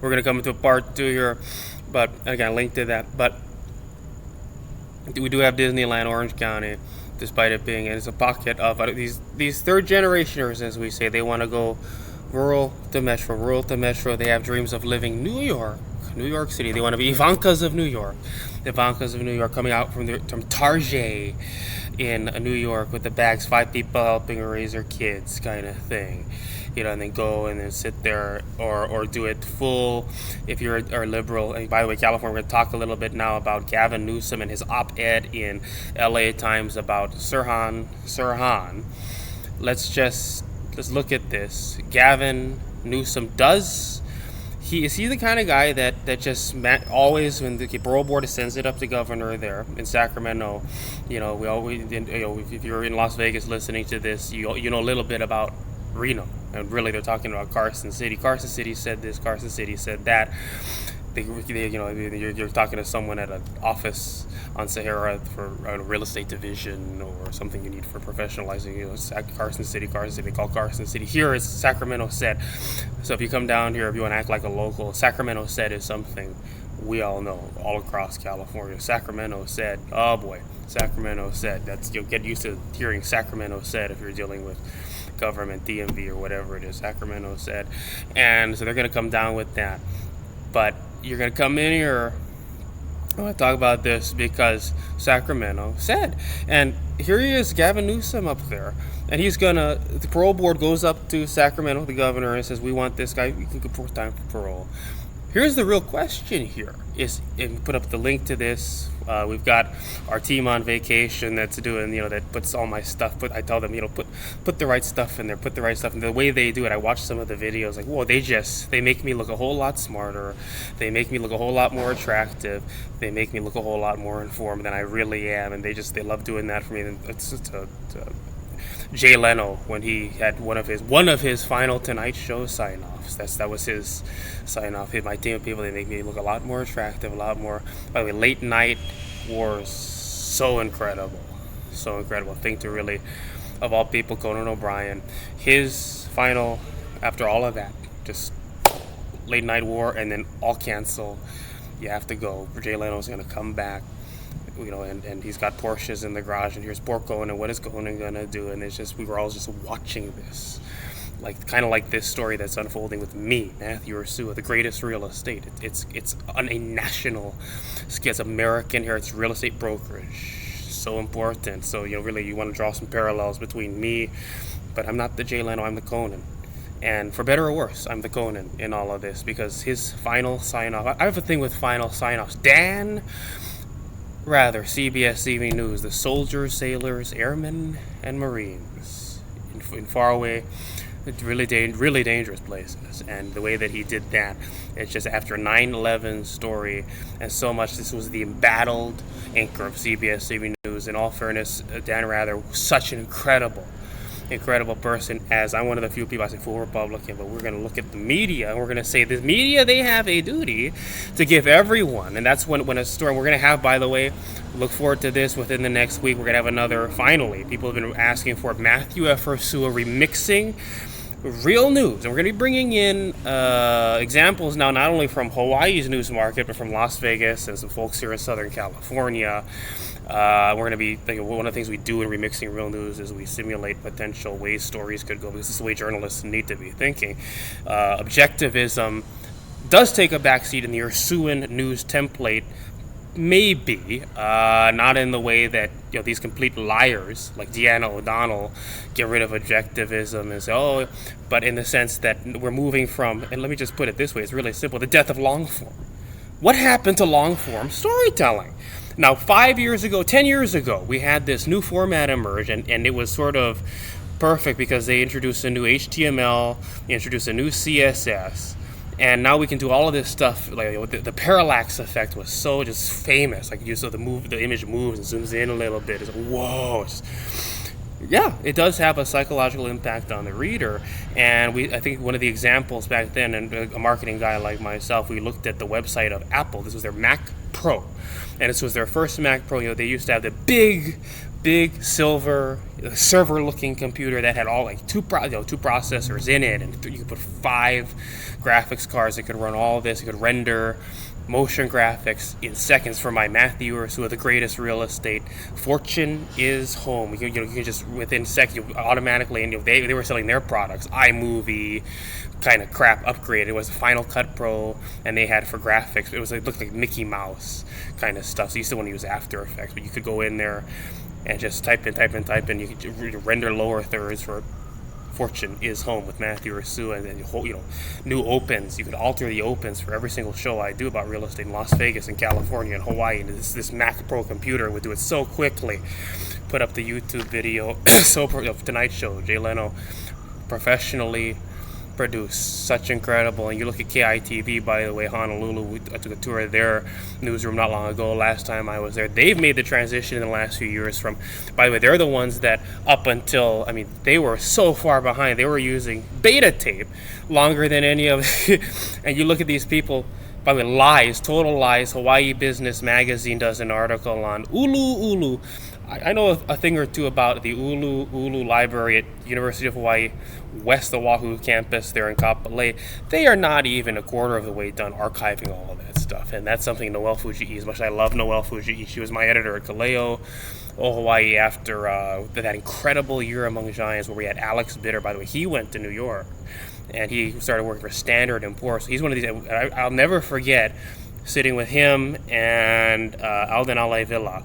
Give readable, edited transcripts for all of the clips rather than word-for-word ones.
We're going to come into a part 2 here, but again, link to that. But we do have Disneyland Orange County, despite it being it's a pocket of these third generationers, as we say. They want to go rural to metro. They have dreams of living New York City. They want to be Ivankas of New York. The Ivankas of New York coming out from Target in New York with the bags, 5 people helping raise their kids, kind of thing. And then go and then sit there or do it full if you're a liberal. And by the way, California, we're going to talk a little bit now about Gavin Newsom and his op-ed in LA Times about Sirhan. Let's look at this. Gavin Newsom is he the kind of guy that just always, when the parole board sends it up to governor there in Sacramento, we always, if you're in Las Vegas listening to this, you know a little bit about Reno, and really they're talking about Carson City. Carson City said this, Carson City said that. You're talking to someone at an office on Sahara for a real estate division or something you need for professionalizing. Carson City. They call Carson City. Here it's Sacramento said. So if you come down here, if you want to act like a local, Sacramento said is something we all know all across California. Sacramento said. Oh boy, Sacramento said. You'll get used to hearing Sacramento said if you're dealing with government, DMV or whatever it is. Sacramento said, and so they're going to come down with that. But you're going to come in here, I want to talk about this because Sacramento said. And here he is, Gavin Newsom up there. And the parole board goes up to Sacramento, the governor, and says, we want this guy, we can go for time for parole. Here's the real question here, and put up the link to this. We've got our team on vacation that's doing, that puts all my stuff. I tell them, put the right stuff in there, put the right stuff. And the way they do it, I watch some of the videos, like, whoa, they make me look a whole lot smarter. They make me look a whole lot more attractive. They make me look a whole lot more informed than I really am. And they love doing that for me. And it's just Jay Leno, when he had one of his final Tonight Show sign-offs. That was his sign-off. My team of people, they make me look a lot more attractive, a lot more. By the way, Late Night was so incredible. Think to really, of all people, Conan O'Brien, his final, after all of that, just Late Night War, and then all cancel. You have to go. Jay Leno's going to come back. And he's got Porsches in the garage, and here's poor Conan. What is Conan gonna do? And it's just, we were all just watching this, kind of like this story that's unfolding with me, Matthew Ursua, the greatest real estate. It's on a national scale. It's American here. It's real estate brokerage, so important. So really, you want to draw some parallels between me, but I'm not the Jay Leno. I'm the Conan. And for better or worse, I'm the Conan in all of this, because his final sign-off. I have a thing with final sign-offs. CBS Evening News, the soldiers, sailors, airmen, and Marines in faraway, really dangerous places. And the way that he did that, it's just after 9/11 story, and so much. This was the embattled anchor of CBS Evening News. In all fairness, Dan Rather was such an incredible person. As I'm one of the few people, I say full Republican, but we're going to look at the media, and we're going to say the media, they have a duty to give everyone, and that's when a story, we're going to have, by the way, look forward to this within the next week, we're going to have another, finally, people have been asking for Matthew F. Ursua remixing real news, and we're going to be bringing in examples now, not only from Hawaii's news market, but from Las Vegas and some folks here in Southern California. We're going to be one of the things we do in remixing real news is we simulate potential ways stories could go, because this is the way journalists need to be thinking. Objectivism does take a backseat in the Ursuan news template, maybe not in the way that these complete liars like Deanna O'Donnell get rid of objectivism and say, but in the sense that we're moving from, and let me just put it this way, it's really simple, the death of long form. What happened to long form storytelling? Now, 5 years ago, 10 years ago, we had this new format emerge, and it was sort of perfect because they introduced a new HTML, introduced a new CSS, and now we can do all of this stuff. Like the parallax effect was so just famous. Like you saw the image moves and zooms in a little bit. It's like, whoa. Yeah, it does have a psychological impact on the reader. And I think one of the examples back then, and a marketing guy like myself, we looked at the website of Apple. This was their Mac Pro. And this was their first Mac Pro. They used to have the big big silver server-looking computer that had all like two processors in it, and you could put 5 graphics cards that could run all this. You could render motion graphics in seconds for my math viewers who are the greatest real estate. Fortune is home. You can just within seconds you automatically, and they were selling their products. iMovie kind of crap upgrade. It was Final Cut Pro, and they had for graphics. It looked like Mickey Mouse kind of stuff. So you still want to use After Effects, but you could go in there and just type in. You could render lower thirds for Fortune is home with Matthew Rasu, and then new opens. You could alter the opens for every single show I do about real estate in Las Vegas and California and Hawaii. And this Mac Pro computer would do it so quickly. Put up the YouTube video of Tonight Show, Jay Leno, professionally produced, such incredible. And you look at KITV, by the way, Honolulu. I took a tour of their newsroom not long ago. Last time I was there, they've made the transition in the last few years from. By the way, they're the ones that up until they were so far behind. They were using beta tape longer than any of. And you look at these people. By the way, lies, total lies. Hawaii Business Magazine does an article on Ulu. I know a thing or two about the Ulu Library at University of Hawaii, West Oahu campus there in Kapolei. They are not even a quarter of the way done archiving all of that stuff. And that's something Noelle Fujii, as much as I love Noelle Fujii, she was my editor at Kaleo, Hawaii, after that incredible year among giants where we had Alex Bitter. By the way, he went to New York and he started working for Standard & Poor's. So he's one of these, I'll never forget sitting with him and Alden Alaivila.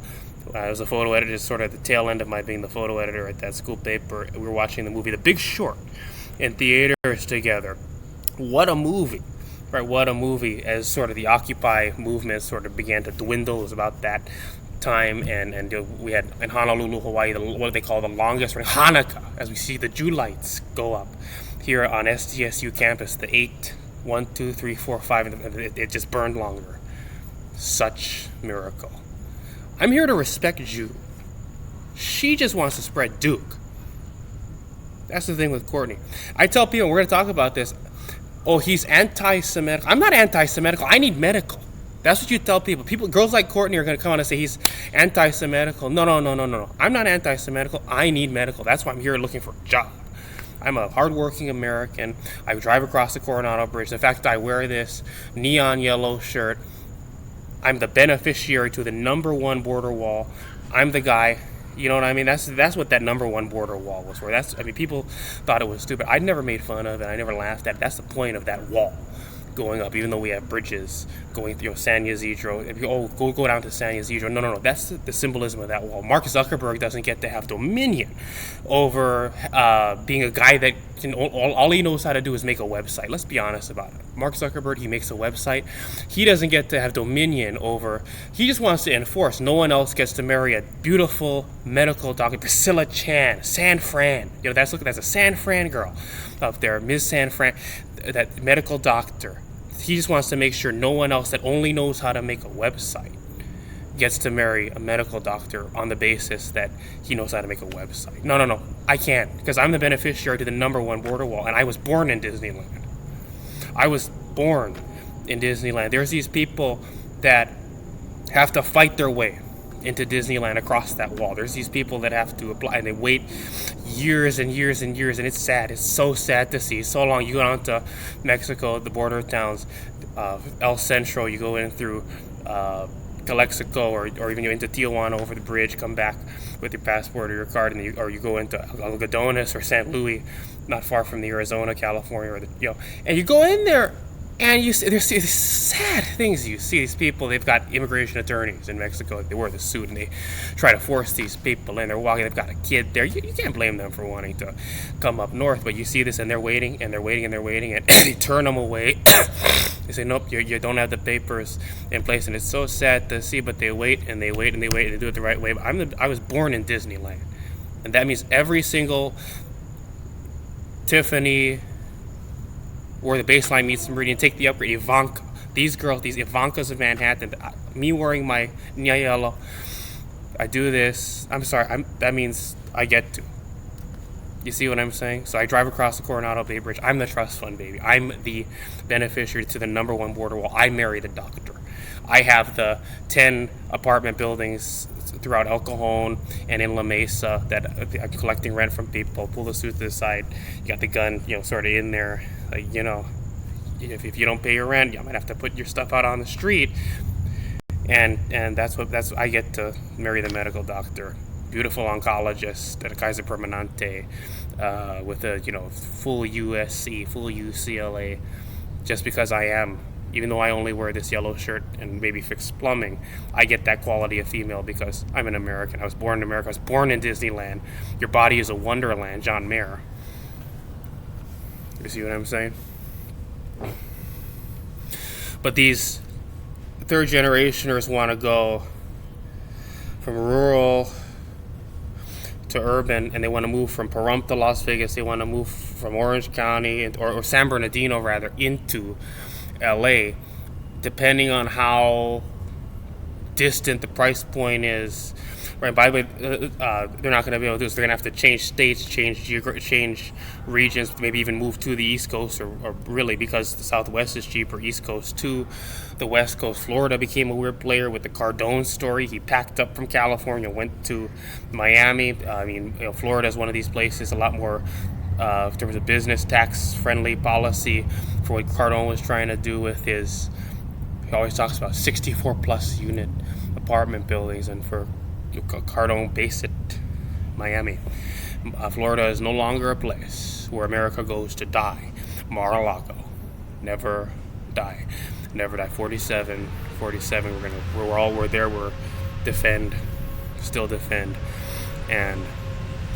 I was a photo editor, sort of at the tail end of my being the photo editor at that school paper. We were watching the movie The Big Short in theaters together. What a movie, right? What a movie, as sort of the Occupy movement sort of began to dwindle. It was about that time, and we had in Honolulu, Hawaii, what they call the longest running Hanukkah, as we see the Jew lights go up here on SDSU campus, the 8, 1, 2, 3, 4, 5, and it just burned longer. Such miracle. I'm here to respect Jew. She just wants to spread Duke. That's the thing with Courtney. I tell people, we're going to talk about this. Oh, he's anti-Semitic. I'm not anti-Semitic. I need medical. That's what you tell people. Girls like Courtney are going to come on and say he's anti-Semitic. No. I'm not anti-Semitic. I need medical. That's why I'm here looking for a job. I'm a hardworking American. I drive across the Coronado Bridge. In fact, I wear this neon yellow shirt. I'm the beneficiary to the #1 border wall. I'm the guy. You know what I mean? That's what that #1 border wall was for. People thought it was stupid. I never made fun of it. I never laughed at it. That's the point of that wall going up, even though we have bridges going through San Ysidro. If you go down to San Ysidro. No. That's the symbolism of that wall. Mark Zuckerberg doesn't get to have dominion over being a guy that all he knows how to do is make a website. Let's be honest about it. Mark Zuckerberg, he makes a website. He doesn't get to have dominion over. He just wants to enforce. No one else gets to marry a beautiful medical doctor, Priscilla Chan, San Fran. That's a San Fran girl up there, Ms. San Fran, that medical doctor. He just wants to make sure no one else that only knows how to make a website gets to marry a medical doctor on the basis that he knows how to make a website. No. I can't, because I'm the beneficiary to the #1 border wall, and I was born in Disneyland. There's these people that have to fight their way into Disneyland across that wall. There's these people that have to apply, and they wait years and years and years, and it's sad. It's so sad to see. So long. You go down to Mexico, the border towns, El Centro, you go in through Calexico, or even into Tijuana over the bridge, come back with your passport or your card, and you go into Algodones or St. Louis, not far from the Arizona, California, and you go in there, and you see there's these sad things. You see these people, they've got immigration attorneys in Mexico. They wear the suit and they try to force these people in. They're walking, they've got a kid there. You can't blame them for wanting to come up north, but you see this, and they're waiting, and they turn them away. They say, nope, you don't have the papers in place, and it's so sad to see, but they wait, and they do it the right way. But I was born in Disneyland, and that means every single Tiffany, where the baseline meets the Meridian, take the upgrade, Ivanka. These girls, these Ivankas of Manhattan, me wearing my Nia Yellow, I do this. I'm sorry, that means I get to. You see what I'm saying? So I drive across the Coronado Bay Bridge. I'm the trust fund baby. I'm the beneficiary to the #1 border wall. I marry the doctor. I have the 10 apartment buildings throughout El Cajon and in La Mesa that I'm collecting rent from people. Pull the suit to the side. You got the gun, sort of in there. Like, if you don't pay your rent, you might have to put your stuff out on the street. And that's I get to marry the medical doctor, beautiful oncologist at a Kaiser Permanente, with a full USC, full UCLA, just because I am. Even though I only wear this yellow shirt and maybe fix plumbing, I get that quality of female because I'm an American. I was born in America. I was born in Disneyland. Your body is a wonderland, John Mayer. You see what I'm saying? But these third generationers want to go from rural to urban, and they want to move from Pahrump to Las Vegas. They want to move from Orange County or San Bernardino rather into LA, depending on how distant the price point is. Right, by the way, they're not going to be able to do this. They're going to have to change states, change regions, maybe even move to the East Coast, or really, because the Southwest is cheaper, East Coast to the West Coast. Florida became a weird player with the Cardone story. He packed up from California, went to Miami. Florida is one of these places, a lot more in terms of business tax-friendly policy for what Cardone was trying to do with his. He always talks about 64-plus unit apartment buildings, and for Cardone based at Miami. Florida is no longer a place where America goes to die. Mar-a-Lago, never die. Never die. 47. We're there. We're still defend, and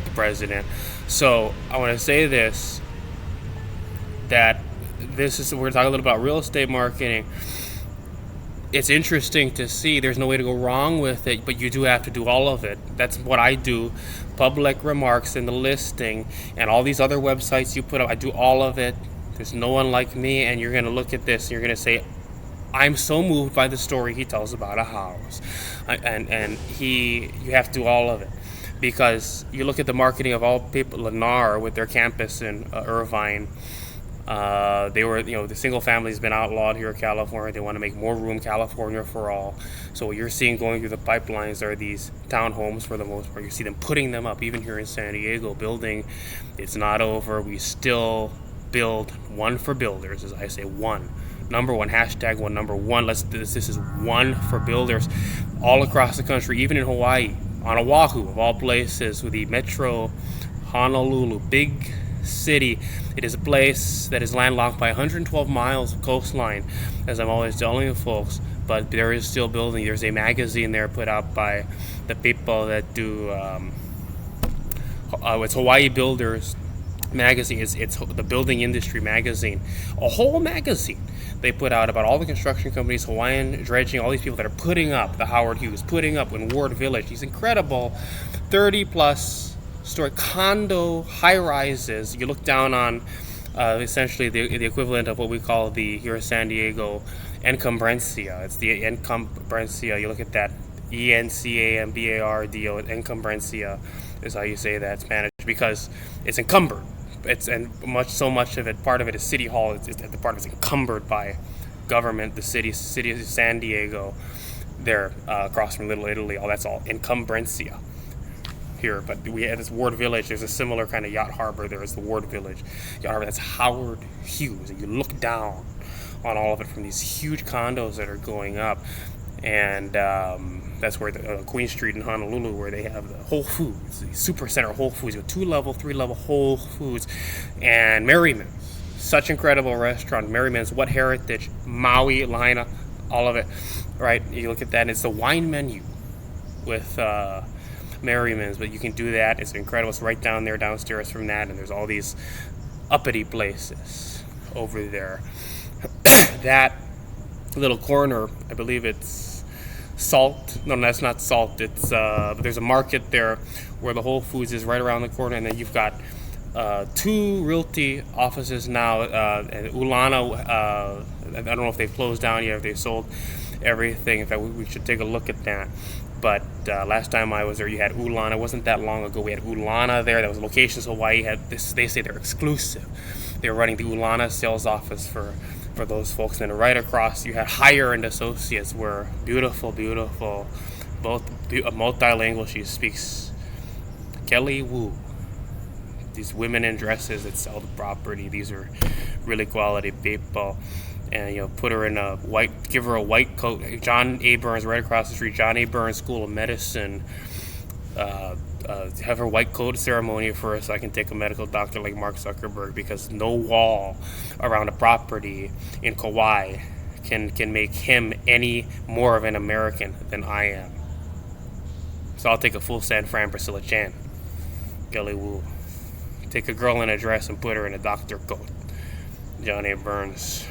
the president. So I want to say this, that we're going to talk a little about real estate marketing. It's interesting to see. There's no way to go wrong with it, but you do have to do all of it. That's what I do. Public remarks in the listing and all these other websites you put up, I do all of it. There's no one like me, and you're going to look at this and you're going to say, I'm so moved by the story he tells about a house. You have to do all of it. Because you look at the marketing of all people, Lennar with their campus in Irvine, the single family has been outlawed here in California. They want to make more room, California for all. So what you're seeing going through the pipelines are these townhomes for the most part. You see them putting them up, even here in San Diego, building. It's not over. We still build. One for builders, as I say, one. Number one, hashtag one, number one. This is one for builders all across the country, even in Hawaii, on Oahu, of all places, with the Metro Honolulu, big city. It is a place that is landlocked by 112 miles of coastline, as I'm always telling folks, but there is still building. There's a magazine there put out by the people that do, it's Hawaii Builders magazine. It's the building industry magazine, a whole magazine they put out about all the construction companies, Hawaiian Dredging, all these people that are putting up, the Howard Hughes, putting up in Ward Village, these incredible 30 plus story condo high rises. You look down on essentially the equivalent of what we call here in San Diego encumbrencia. It's the encumbrencia. You look at that, ENCAMBARDO, encumbrencia is how you say that in Spanish, because it's encumbered. So much of it, part of it is City Hall. The part of it's encumbered by government. The city of San Diego, there across from Little Italy. All that's all encumbrencia here. But we have this Ward Village. There's a similar kind of yacht harbor. There is the Ward Village yacht harbor. That's Howard Hughes, and you look down on all of it from these huge condos that are going up, and that's where the Queen Street in Honolulu, where they have the Whole Foods, the super center Whole Foods, with 2-level, 3-level Whole Foods, and Merriman's, such incredible restaurant. Merriman's, what heritage, Maui, Lahaina, all of it, right? You look at that, and it's the wine menu with Merriman's, but you can do that. It's incredible. It's right down there, downstairs from that, and there's all these uppity places over there. That little corner, I believe it's Salt. No, that's not Salt. It's but there's a market there where the Whole Foods is right around the corner, and then you've got 2 realty offices now. And Ulana, I don't know if they've closed down yet, if they've sold everything. In fact, we should take a look at that. But last time I was there, you had Ulana. It wasn't that long ago. We had Ulana there. That was Locations Hawaii. Had this. They say they're exclusive. They were running the Ulana sales office for those folks. And right across, you had Higher and Associates, where beautiful both multilingual. She speaks Kelly Wu. These women in dresses that sell the property. These are really quality people. And put her in a white, give her a white coat. John A. Burns, right across the street, John A. Burns School of Medicine. Have her white coat ceremony for us so I can take a medical doctor like Mark Zuckerberg, because no wall around a property in Kauai can make him any more of an American than I am. So I'll take a full San Fran Priscilla Chan. Kelly Wu. Take a girl in a dress and put her in a doctor coat. John A. Burns.